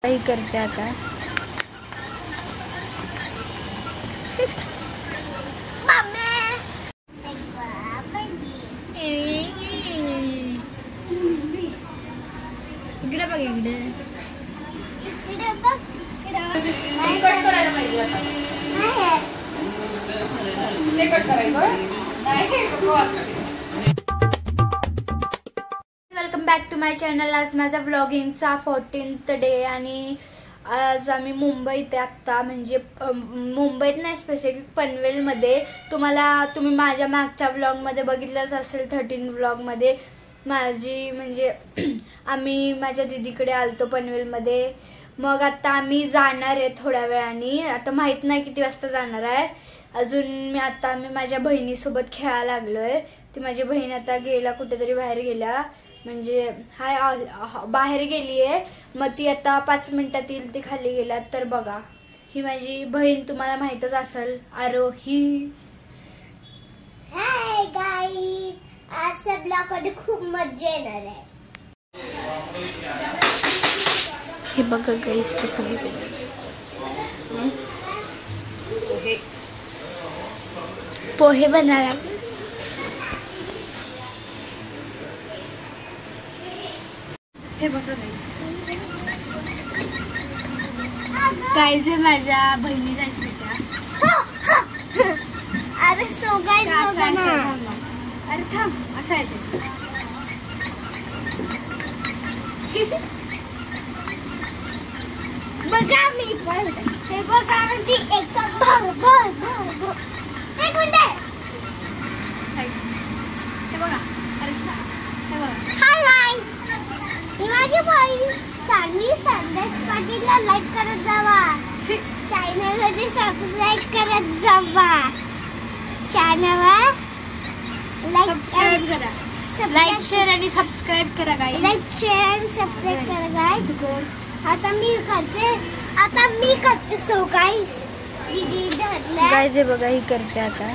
काही करते आता. इकडे बघ, इकडे कट करायला पाहिजे आता. ते कट करायचं नाही. Welcome back to my channel. आज माझा व्लॉगिंगचा 14th डे आणि आज आम्ही मुंबईत आत्ता, म्हणजे मुंबईत नाही, स्पेसिफिक पनवेलमध्ये. तुम्ही माझ्या मागच्या व्लॉगमध्ये बघितलंच असेल, 13 व्लॉगमध्ये माझी म्हणजे आम्ही माझ्या दीदीकडे आलतो पनवेलमध्ये. मग आता आम्ही जाणार आहे थोड्या वेळाने. आता माहित नाही किती वाजता जाणार आहे अजून. आम्ही माझ्या बहिणीसोबत खेळायला लागलोय. ती माझी बहीण आता गेला, कुठेतरी बाहेर गेला, म्हणजे बाहेर गेली आहे. मग ती आता 5 मिनिटात येईल. ती खाली गेला. तर बघा, ही माझी बहीण, तुम्हाला माहितच असेल, आरोही. हाय गाईज, आजच्या ब्लॉगमध्ये खूप मजा येणार आहे. हे बघा गाईज, ते पोहे बनवणार. हे बघा गाईज, हे माझ्या बहिणी जायची होत्या. अरे सो गाईज, अरे थांब, असं आहे ते. बघा मी पण ते बघा, ती एकदम भर एक मिनिट. हे बघा, अरे हे बघा. हाय गाईज, ही माझी बहीण सानी संदेश पाटीलला लाईक करत जावा. चॅनलमध्ये सबस्क्राईब करत जावा. चॅनलवर सबस्क्राईब करा. लाईक शेअर आणि सबस्क्राईब करा गाईज. लाईक शेअर आणि सबस्क्राईब करा गाईज. आता मी करते सो गाईज. दीदी धरल्या गाईज, हे बघा, ही करते आता.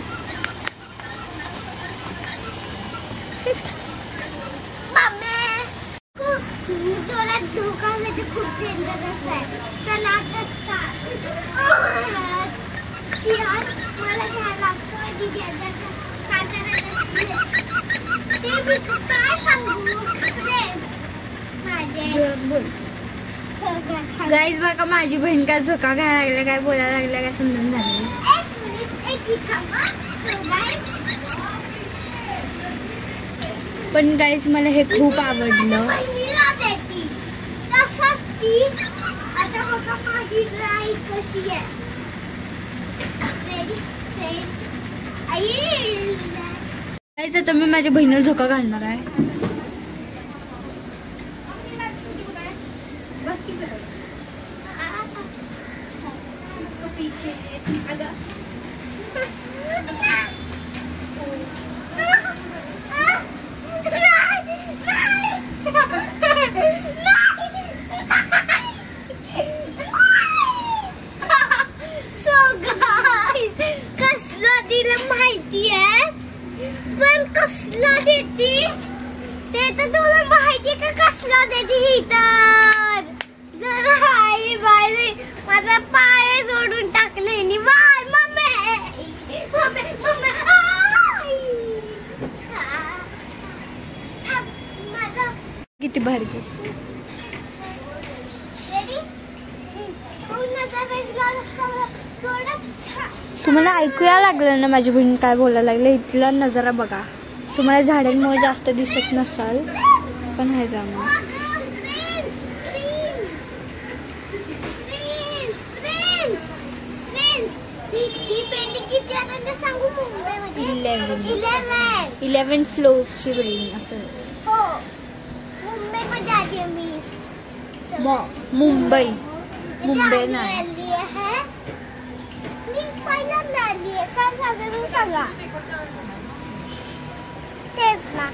तुला झोकायला ते खूप डेंजरस आहे. चला आता स्टार्ट. मला काय लागतं दीदी आता काय करायचं ते मी काय सांगू फ्रेंड्स माझे. बोल गाईज, बघा माझी बहीण काय झोका घ्यायला लागल्या, काय बोलायला लागल्या, काय समजून झालं. पण गाईज, मला हे खूप आवडलं. आता बघा माझी ड्राईव्ह कशी आहे. गाईज, आता मी माझ्या बहिणीला झोका घालणार आहे. माहिती आहे, पण कसला देते ते तर तुला माहिती का? कसला देते ही तर जर हाय बाय माझा पाय जोडून टाकले नि. बाय मम्मी, मम्मी मम्मी माझा किती भारी. तुम्हाला ऐकूया लागलं ना माझी बहीण काय बोलायला लागले. इथला नजारा बघा. तुम्हाला झाडांमुळे जास्त दिसत नसाल, पण हे जाणं सांगू मुंबईमध्ये 11 फ्लोअर्सची बिल्डिंग असं. हो, मुंबईमध्ये आली आहे मी. मुंबई नाही, मी पहिल्यांदा आली आहे. काय सांगा तू सांगा. तेच ना.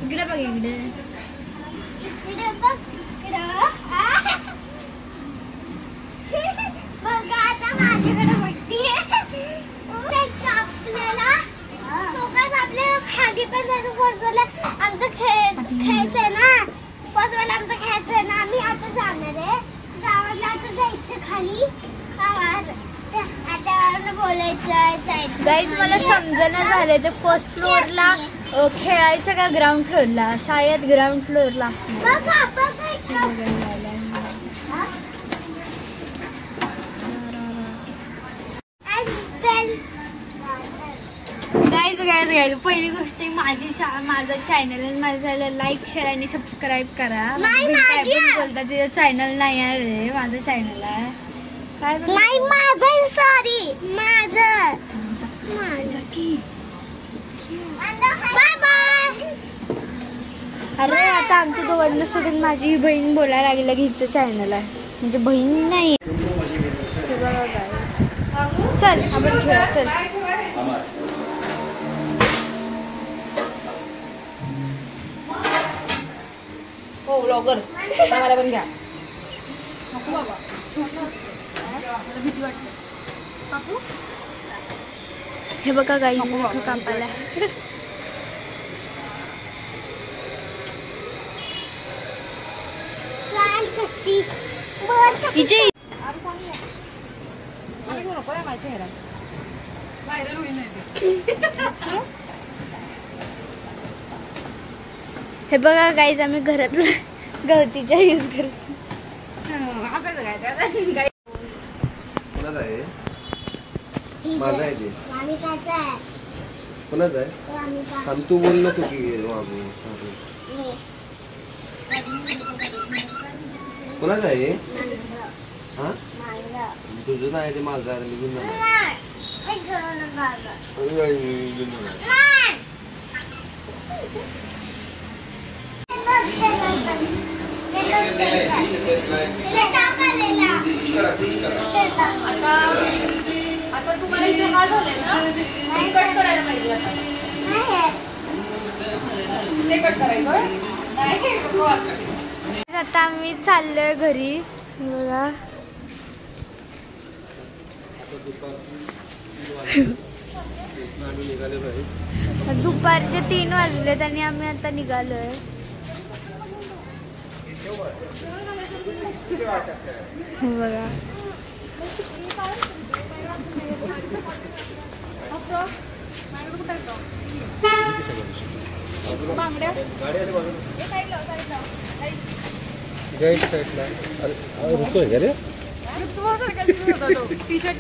इकडे बघ, इकडे बघ, बघा आता माझ्याकडे वाटते आपल्याला. कधी पण जायचं. फर्स्टला आमचं खेळायचंय ना. फर्स्टला आमचं खेळायचंय ना. आम्ही आता जाणार आहे गावाला. आता जायचं खाली आता बोलायचं जायचं. गाईज मला समजना झालंय ते फर्स्ट फ्लोअरला खेळायचं का ग्राउंड फ्लोअरला. शाळेत ग्राउंड फ्लोअरला गाईज पहिली गोष्ट माझं चॅनल माझ्या लाईक शेअर आणि सबस्क्राईब करा. बोलता तिचं चॅनल नाही आहे रे. माझं चॅनल आहे. काय नाही माझं. सॉरी माझं की. Bye bye. अरे आता आमच्या दोघांना सोडून माझी बहीण बोलायला लागली की हिचं चॅनल आहे. म्हणजे बहीण नाही. चल आपण खेळ. चल हो ब्लॉगर मला पण घ्या. हे बघा गाई कापायला. हिचे हे बघा गाईज आम्ही घरातलं गवतीच्या यूज करतो. कोणाचा आहे? माझा आहे ते. कोणाचा आहे? थांब तू बोल ना. तू की कोणाचा आहे? हा तुझं नाही ते माझं आहे. निघून जाणार. आता तुम्हाला इथे हा झालंय ना. कट करायला पाहिजे. आता ते कट करायचं नाही. आता आम्ही चाललोय घरी. बघा दुपारचे 3 वाजलेत आणि आम्ही आता निघालोय. बघा साईडला ऋतू आहे का रे? T shirt